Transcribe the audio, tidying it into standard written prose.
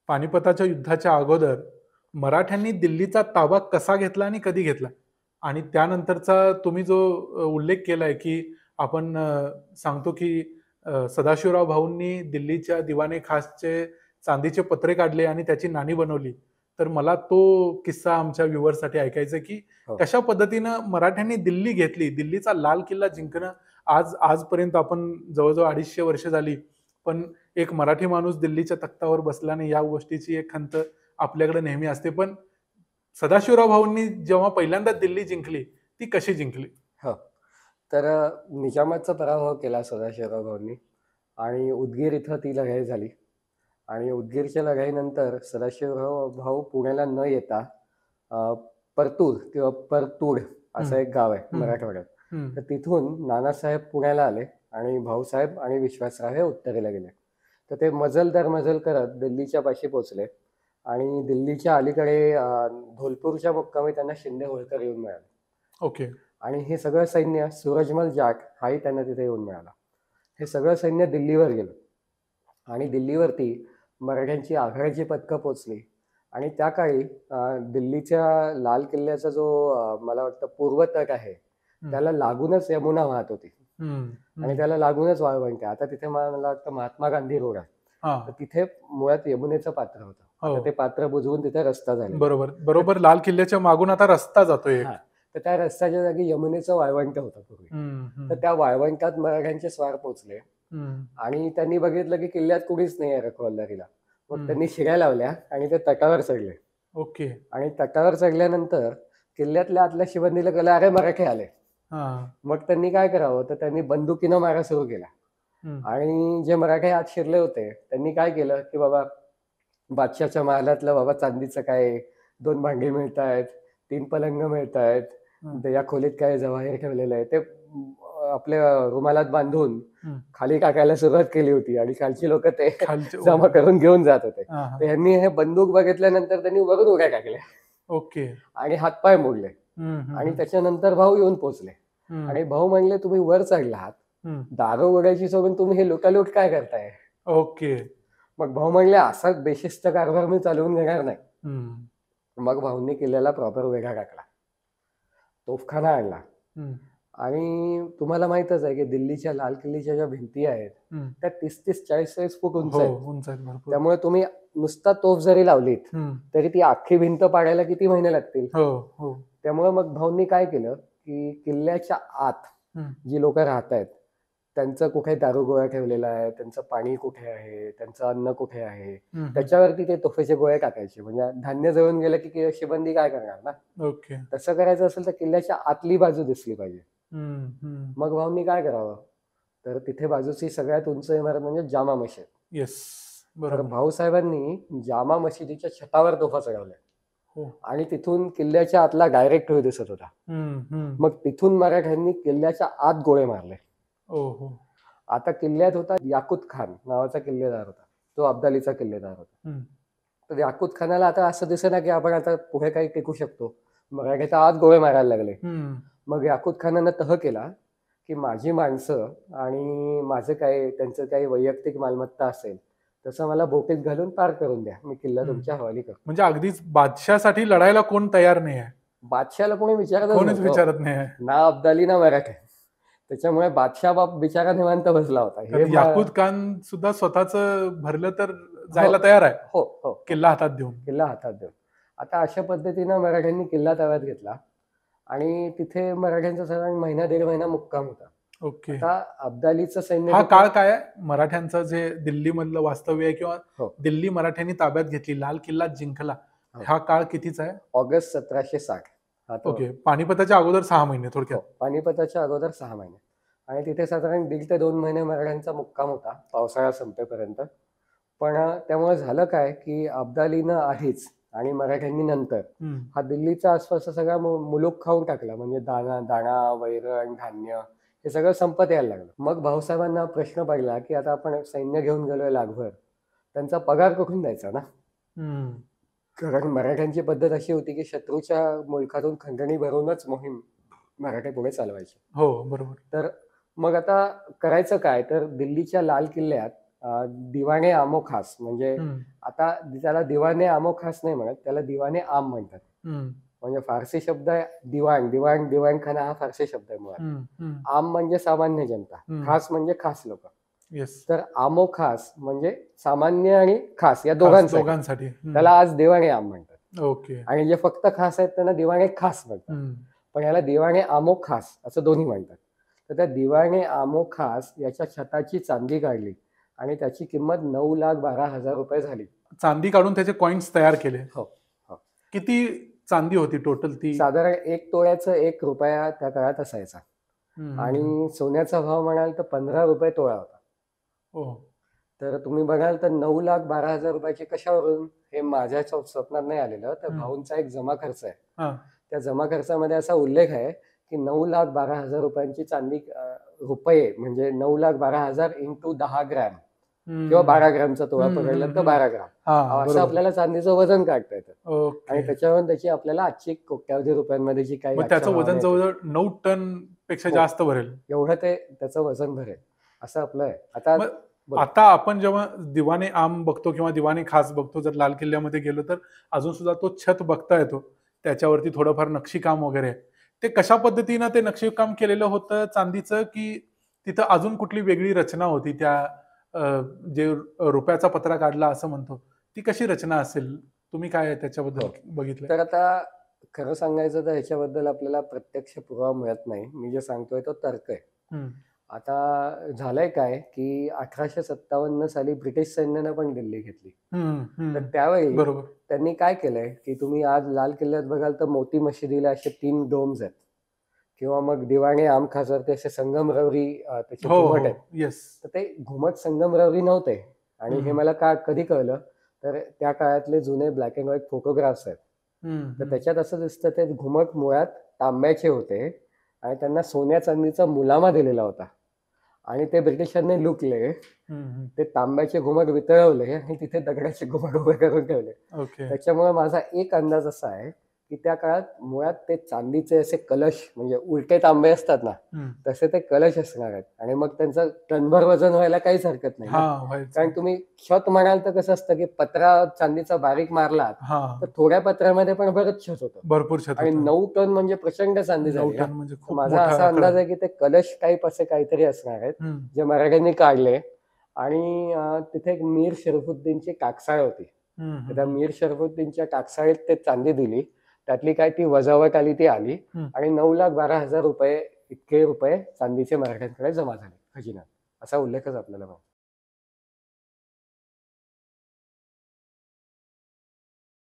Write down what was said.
पानिपताच्या युद्धाच्या अगोदर मराठ्यांनी दिल्लीचा ताबा कसा घेतला आणि कधी घेतला? आणि त्यानंतरचा तुम्ही जो उल्लेख केलाय, की आपण सांगतो की सदाशिवराव भाऊंनी दिल्लीच्या दिवाने खासचे चांदीचे पत्रे काढले आणि त्याची नाणी बनवली. तर मला तो किस्सा आमच्या व्ह्यूअर्ससाठी ऐकायचा आहे, की हो. कशा पद्धतीनं मराठ्यांनी दिल्ली घेतली. दिल्लीचा लाल किल्ला जिंकणं आजपर्यंत आपण जवळ-जवळ 250 वर्ष झाली. पण एक मराठी माणूस दिल्लीच्या तख्तावर बसला नाही या गोष्टीची एक खंत आपल्याकडे नेहमी असते. पण सदाशिवराव भाऊंनी जेव्हा पहिल्यांदा दिल्ली जिंकली, ती कशी जिंकली? हो. तर निजामाचा पराभव केला सदाशिवराव भाऊंनी आणि उदगीर इथं ती लढाई झाली आणि उदगीरच्या लढाईनंतर सदाशिवराव भाऊ पुण्याला न येता परतूर किंवा परतूड हं, असं एक गाव आहे हं, मराठवाड्यात. हं. तर तिथून नानासाहेब पुण्याला आले आणि भाऊसाहेब आणि विश्वासराव हे उत्तरेला गेले. तर ते मजल दर मजल करत दिल्लीच्या पाशी पोहोचले आणि दिल्लीच्या अलीकडे धोलपूरच्या मुक्कामी त्यांना शिंदे होळकर येऊन मिळाले. ओके. आणि हे सगळं सैन्य सूरजमल जाट हाही त्यांना तिथे येऊन मिळाला. हे सगळं सैन्य दिल्लीवर गेलं आणि दिल्लीवरती मराठ्यांची आघाडीची पथकं पोचली आणि त्या काळी दिल्लीच्या लाल किल्ल्याचा जो मला वाटतं पूर्व तट आहे हं, त्याला लागूनच यमुना वाहत होती हं, आणि हं. त्याला लागूनच वाळवंट आहे. आता तिथे मला वाटतं महात्मा गांधी रोड आहे. तर हां. तिथे मुळात यमुनेचं पात्र होतं. हो. आता ते पात्र बुजवून तिथे रस्ता झालेला आहे. बरोबर. बरोबर लाल किल्ल्याच्या मागून आता रस्ता जातोय हां. एक. तर त्या रस्त्याच्या जागी यमुनेचं वाळवंट होतं पूर्वी. हं, हं, तर त्या वाळवंटात मराठ्यांचे स्वार पोहोचले हं, आणि त्यांनी बघितलं की किल्ल्यात कुणीच नाही आहे रखवालदारीला. मग हं. त्यांनी शिड्या लावल्या आणि ते तटावर चढले ओके. आणि तटावर चढल्यानंतर किल्ल्यातल्या आतल्या शिबंदीला कळलं, अरे मराठे आले. हां. मग त्यांनी काय करावं, तर त्यांनी बंदुकीनं मारा सुरू केला हं, आणि जे मराठे आत शिरले होते त्यांनी काय केलं, की बाबा बादशाहच्या महालातलं बाबा चांदीचं काय 2 भांडी मिळतायत, 3 पलंग मिळतायत, हं, या खोलीत काय जवाहीर ठेवलेलं आहे ते आपल्या रुमालात बांधून हं. खाली टाकायला सुरुवात केली होती आणि खालची लोक ते खालचे जमा करून घेऊन जात होते. हां, तर हां. ह्यांनी हे बंदूक बघितल्यानंतर त्यांनी वरून उड्या टाकल्या ओके. आणि हातपाय मोडले हं, हं, आणि हं, त्याच्यानंतर भाऊ येऊन पोहोचले हं, आणि भाऊ म्हणले, तुम्ही वर चढलात, हं. दारू उघडायची सोडून तुम्ही हे लुटालूट काय करताय? ओके. मग भाऊ म्हणले, असा बेशिस्त कारभार मी चालवून घेणार नाही. हं, मग भाऊंनी किल्ल्याला प्रॉपर वेढा टाकला, तोफखाना आणला हं, आणि तुम्हाला माहितच आहे की दिल्लीच्या लाल किल्ल्याच्या ज्या भिंती आहेत हं. त्या 30-30, 40-40 फूट उंच हो, आहेत. उंच आहेत भरपूर. त्यामुळे तुम्ही नुसता तोफ जरी लावलीत हं. तरी ती अख्खी भिंत पाडायला किती महिने लागतील. हो, हो. त्यामुळे मग भाऊंनी काय केलं, की किल्ल्याच्या आत हं, जी लोक राहत आहेत त्यांचं कुठे दारुगोळा ठेवलेला आहे, त्यांचं पाणी कुठे आहे, त्यांचं अन्न कुठे आहे, हं, हं. त्याच्यावरती ते तोफेचे गोळे टाकायचे. म्हणजे धान्य जळून गेलं की शिबंदी काय करणार ना. ओके. तसं करायचं असेल तर किल्ल्याच्या आतली बाजू दिसली पाहिजे. हं, हं. मग भाऊंनी काय करावं, तर तिथे बाजूची सगळ्यात उंच इमारत म्हणजे जामा मशीद. येस. तर बरोबर. भाऊसाहेबांनी जामा मशिदीच्या छतावर तोफा चढवल्या हो. आणि तिथून किल्ल्याच्या आतला डायरेक्ट व्ह्यू दिसत होता. हं, हं. मग तिथून मराठ्यांनी किल्ल्याच्या आत गोळे मारले. हो, हो. आता किल्ल्यात होता याकुत खान नावाचा किल्लेदार होता, तो अब्दालीचा किल्लेदार होता. हं. तर याकुत खानाला आता असं दिसेना की आपण आता पुढे काही टिकू शकतो. मराठ्याच्या आत गोळे मारायला लागले. हं. मग याकुत खानानं तह केला की माझी माणसं आणि माझं काय त्यांचं काही वैयक्तिक मालमत्ता असेल तसं मला बोटीत घालून पार करून द्या, मी किल्ला हं. तुमच्या हवाली करतो. म्हणजे अगदीच बादशहासाठी लढायला कोण तयार नाही आहे. बादशाहला कोणी विचारतच कोणीच नव्हतं हो. विचारत नाही आहे. ना अब्दाली ना मराठे. त्याच्यामुळे बादशाह बाप बिचारा निवांत बसला होता. कारण याकुत खान सुद्धा स्वतःचं भरलं तर हो जायला तयार आहे. हो हो. किल्ला हातात देऊन. किल्ला हातात देऊन. आता अशा पद्धतीनं मराठ्यांनी किल्ला ताब्यात घेतला आणि तिथे मराठ्यांचा साधारण महिना 1.5 महिना मुक्काम होता. ओके. आता अब्दालीचं सैन्य हा काळ काय आहे? मराठ्यांचं जे दिल्लीमधलं वास्तव्य आहे किंवा हो दिल्ली मराठ्यांनी ताब्यात घेतली, लाल किल्ला जिंकला, हो. हा काळ कितीचा आहे? ऑगस्ट 1760 हा तो. ओके. पानिपताच्या अगोदर 6 महिने थोडक्यात. हो, पानिपताच्या अगोदर 6 महिने आणि तिथे साधारण 1.5 ते 2 महिने मराठ्यांचा मुक्काम होता पावसाळा संपेपर्यंत. पण त्यामुळे झालं काय की अब्दालीनं आधीच आणि मराठ्यांनी नंतर हं. हा दिल्लीचा आसपासचा सगळा मुलूक खाऊन टाकला. म्हणजे दाणा वैरण धान्य हे सगळं संपत यायला लागलं. मग भाऊसाहेबांना प्रश्न पडला की आता आपण सैन्य घेऊन गेलोय लाखभर, त्यांचा पगार कुठून द्यायचा ना. हं. कारण मराठ्यांची पद्धत अशी होती की शत्रूच्या मुलखातून खंडणी भरूनच मोहीम मराठे पुढे चालवायचे. हो, बरोबर. तर मग आता करायचं काय, तर दिल्लीच्या लाल किल्ल्यात दिवाणे आमो खास, म्हणजे हम्म, आता त्याला दिवाणे आमो खास नाही म्हणत, त्याला दिवाणे आम म्हणतात. हम्म, म्हणजे फारसी शब्द आहे दिवाण, दिवाण दिवाणखाना हा फारसी शब्द आहे मुळात. हम्म, हम्म, आम म्हणजे सामान्य जनता, हम्म. खास म्हणजे खास लोक. येस. तर आमो खास म्हणजे सामान्य आणि खास या खास दोघांसाठी. दोघांसाठी. त्याला आज दिवाणे आम म्हणतात. ओके. आणि जे फक्त खास आहेत त्यांना दिवाणे खास म्हणतात. हम्म, पण याला दिवाणे आमो खास असं दोन्ही म्हणतात. तर त्या दिवाणे आमो खास याच्या छताची चांदी काढली आणि त्याची किंमत 9,12,000 रुपये झाली. चांदी काढून त्याचे कॉइन्स तयार केले. हो हो. किती चांदी होती टोटल ती? साधारण 1 तोळ्याचं 1 रुपया त्या काळात असायचा. हम्म, आणि सोन्याचा भाव म्हणाल तर 15 रुपये तोळा होता. ओ. तर तुम्ही बघाल तर 9,12,000 रुपयाचे कशावरून, हे माझ्या स्वप्नात नाही आलेलं, तर हम्म. भाऊंचा एक जमा खर्च आहे. हा. त्या जमा खर्चामध्ये असा उल्लेख आहे की 9,12,000 रुपयांची चांदी, रुपये म्हणजे 9,12,000 इंटू 10 ग्रॅम किंवा 12 ग्रॅमचा तोळा पकडला तर 12 ग्राम हा, असं बरोबर. आपल्याला चांदीचं वजन काढता येतं. ओके. आणि त्याच्यावरून त्याची आपल्याला आजची कोट्यावधी रुपयांमध्ये जी काही मग त्याचं आजच्या वजन भावाने येते, जवळजवळ 9 टन पेक्षा हो. जास्त भरेल. एवढं ते त्याचं वजन भरेल असं आपलं आहे. आता मग बोला. आता आपण जेव्हा दिवाने आम बघतो किंवा दिवाने खास बघतो, जर लाल किल्ल्यामध्ये गेलो तर अजून सुद्धा तो छत बघता येतो. त्याच्यावरती थोडंफार नक्षीकाम वगैरे आहे. ते कशा पद्धतीनं ते नक्षीकाम केलेलं होतं चांदीचं, की तिथं अजून कुठली वेगळी रचना होती त्या जे रुपयाचा पत्रा काढला असं म्हणतो, ती कशी रचना असेल? तुम्ही काय त्याच्याबद्दल हो. बघितलं? तर आता खरं सांगायचं तर ह्याच्याबद्दल आपल्याला प्रत्यक्ष पुरावा मिळत नाही. मी जे सांगतोय तो तर्क आहे. हम्म, आता झालंय काय की 1857 साली ब्रिटिश सैन्यानं पण दिल्ली घेतली. हम्म, तर हम्म. त्यावेळी बरोबर. त्यांनी काय केलंय की तुम्ही आज लाल किल्ल्यात बघाल तर मोती मशिदीला असे 3 डोम्स आहेत, किंवा मग दिवाणे आम खासवरती असे संगमरवरी त्याचे हो, घुमट हो. आहेत. येस. तर ते घुमट संगमरवरी नव्हते. आणि हे हम्म, मला कधी कळलं, तर त्या काळातले जुने ब्लॅक अँड व्हाईट फोटोग्राफ्स आहेत. हम्म, तर हम्म. त्याच्यात असं दिसतं ते घुमट मुळात तांब्याचे होते आणि त्यांना सोन्या चांदीचा मुलामा दिलेला होता. आणि ते ब्रिटिशांनी लुकले, हम्म, ते तांब्याचे घुमट वितळवले आणि तिथे दगडाचे घुमट उभे करून ठेवले. ओके. त्याच्यामुळे माझा एक अंदाज असा आहे की त्या काळात मुळात ते चांदीचे असे कलश, म्हणजे उलटे तांबे असतात ना, हम्म. तसे ते कलश असणार आहेत. आणि मग त्यांचं टनभर वजन व्हायला काहीच हरकत नाही ना. हा, व्हायचं. कारण तुम्ही छत म्हणाल तर कसं असतं की पत्रा चांदीचा बारीक मारलात हा, तर थोड्या पत्र्यामध्ये पण बरंच छत होतं. भरपूर छत आणि होतं. 9 टन म्हणजे प्रचंड चांदी 9 झाली ना. टन म्हणजे तर खूप माझा मोठा असा आकडा. अंदाज आहे की ते कलश टाईप असे काहीतरी असणार आहेत हम्म, जे मराठ्यांनी काढले. आणि तिथे एक मीर शरफुद्दीनची काकसाळ होती. हम्म, तर त्या हम्म, मीर शरफुद्दीनच्या काकसाळीत ते चांदी दिली. त्यातली काय ती वजावट आली ती आली. हम्म. आणि 9,12,000 रुपये इतके रुपये चांदीचे मराठ्यांकडे जमा झाले खजिन्यात, असा उल्लेखच आपल्याला मिळतो.